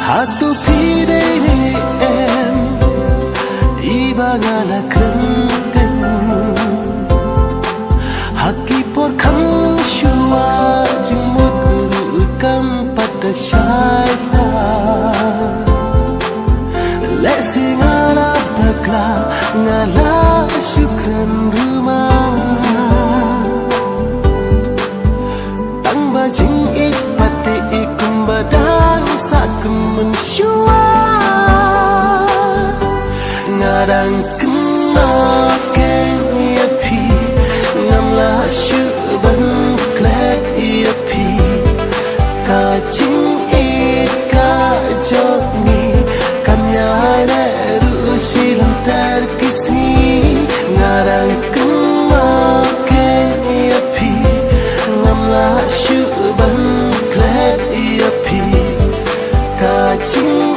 Hatu pidei ni em iba ngala krenten haki por kham shua jimut ru kam pada shaita lesi ngala bakla ngala syukran rumah tang bajing ik pati ikum badang sakum mensyua ngadang kena ken ia pi ngamla syuban klek ia pi kajing ik ka jogni kamyai le rusilam terkisi ngadang kena ken ia pi ngamla syuban klek ia pi kajing